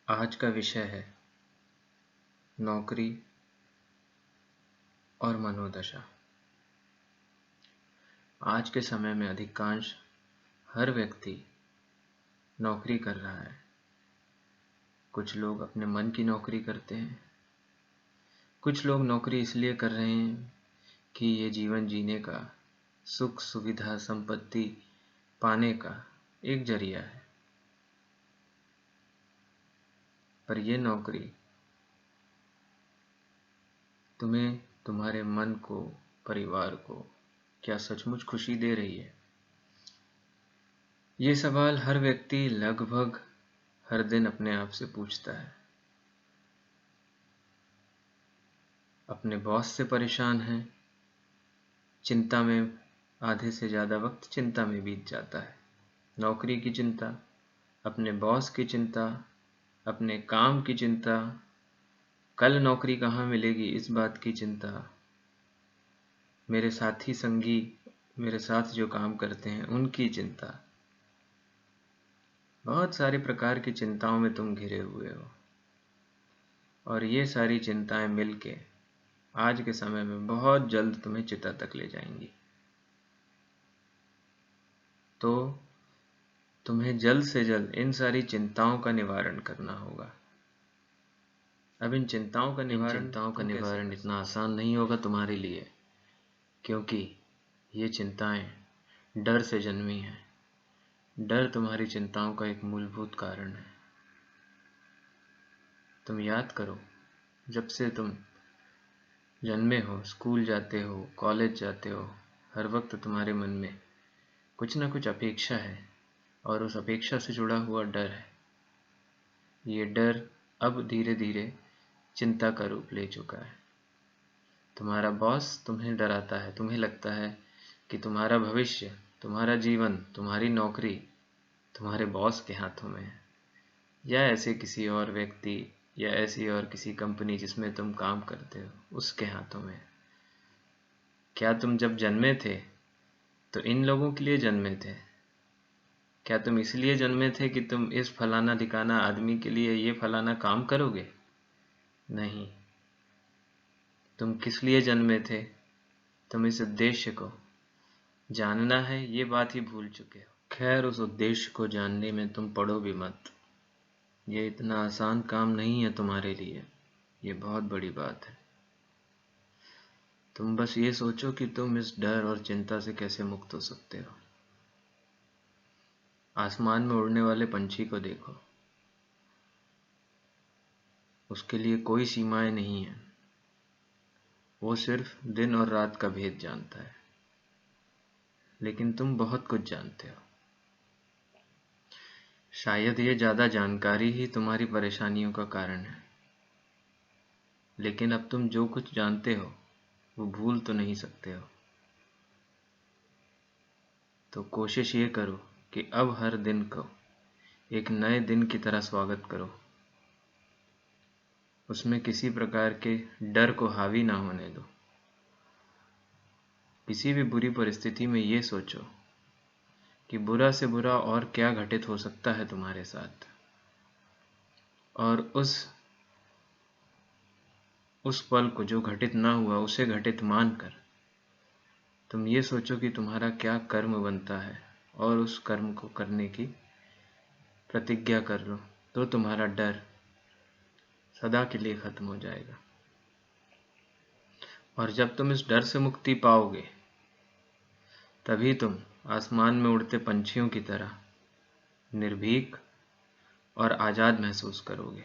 आज का विषय है नौकरी और मनोदशा। आज के समय में अधिकांश हर व्यक्ति नौकरी कर रहा है। कुछ लोग अपने मन की नौकरी करते हैं, कुछ लोग नौकरी इसलिए कर रहे हैं कि ये जीवन जीने का, सुख सुविधा संपत्ति पाने का एक जरिया है। पर ये नौकरी तुम्हें, तुम्हारे मन को, परिवार को क्या सचमुच खुशी दे रही है? ये सवाल हर व्यक्ति लगभग हर दिन अपने आप से पूछता है। अपने बॉस से परेशान है, चिंता में आधे से ज़्यादा वक्त चिंता में बीत जाता है। नौकरी की चिंता, अपने बॉस की चिंता, अपने काम की चिंता, कल नौकरी कहाँ मिलेगी इस बात की चिंता, मेरे साथी संगी मेरे साथ जो काम करते हैं उनकी चिंता। बहुत सारे प्रकार की चिंताओं में तुम घिरे हुए हो और ये सारी चिंताएं मिलके आज के समय में बहुत जल्द तुम्हें चिता तक ले जाएंगी। तो तुम्हें जल्द से जल्द इन सारी चिंताओं का निवारण करना होगा। अब इन चिंताओं का निवारण इतना आसान नहीं होगा तुम्हारे लिए, क्योंकि ये चिंताएं डर से जन्मी हैं। डर तुम्हारी चिंताओं का एक मूलभूत कारण है। तुम याद करो, जब से तुम जन्मे हो, स्कूल जाते हो, कॉलेज जाते हो, हर वक्त तुम्हारे मन में कुछ ना कुछ अपेक्षा है और उस अपेक्षा से जुड़ा हुआ डर है। ये डर अब धीरे धीरे चिंता का रूप ले चुका है। तुम्हारा बॉस तुम्हें डराता है, तुम्हें लगता है कि तुम्हारा भविष्य, तुम्हारा जीवन, तुम्हारी नौकरी तुम्हारे बॉस के हाथों में है, या ऐसे किसी और व्यक्ति या ऐसी और किसी कंपनी जिसमें तुम काम करते हो उसके हाथों में है। क्या तुम जब जन्मे थे तो इन लोगों के लिए जन्मे थे? क्या तुम इसलिए जन्मे थे कि तुम इस फलाना ठिकाना आदमी के लिए ये फलाना काम करोगे? नहीं। तुम किस लिए जन्मे थे? तुम इस उद्देश्य को जानना है, ये बात ही भूल चुके हो। खैर, उस उद्देश्य को जानने में तुम पड़ो भी मत। ये इतना आसान काम नहीं है तुम्हारे लिए, ये बहुत बड़ी बात है। तुम बस ये सोचो कि तुम इस डर और चिंता से कैसे मुक्त हो सकते हो। आसमान में उड़ने वाले पंछी को देखो, उसके लिए कोई सीमाएं नहीं है। वो सिर्फ दिन और रात का भेद जानता है। लेकिन तुम बहुत कुछ जानते हो। शायद ये ज़्यादा जानकारी ही तुम्हारी परेशानियों का कारण है। लेकिन अब तुम जो कुछ जानते हो वो भूल तो नहीं सकते हो। तो कोशिश ये करो कि अब हर दिन को एक नए दिन की तरह स्वागत करो। उसमें किसी प्रकार के डर को हावी ना होने दो। किसी भी बुरी परिस्थिति में ये सोचो कि बुरा से बुरा और क्या घटित हो सकता है तुम्हारे साथ, और उस पल को जो घटित ना हुआ उसे घटित मानकर तुम ये सोचो कि तुम्हारा क्या कर्म बनता है और उस कर्म को करने की प्रतिज्ञा कर लो। तो तुम्हारा डर सदा के लिए खत्म हो जाएगा। और जब तुम इस डर से मुक्ति पाओगे तभी तुम आसमान में उड़ते पंछियों की तरह निर्भीक और आज़ाद महसूस करोगे।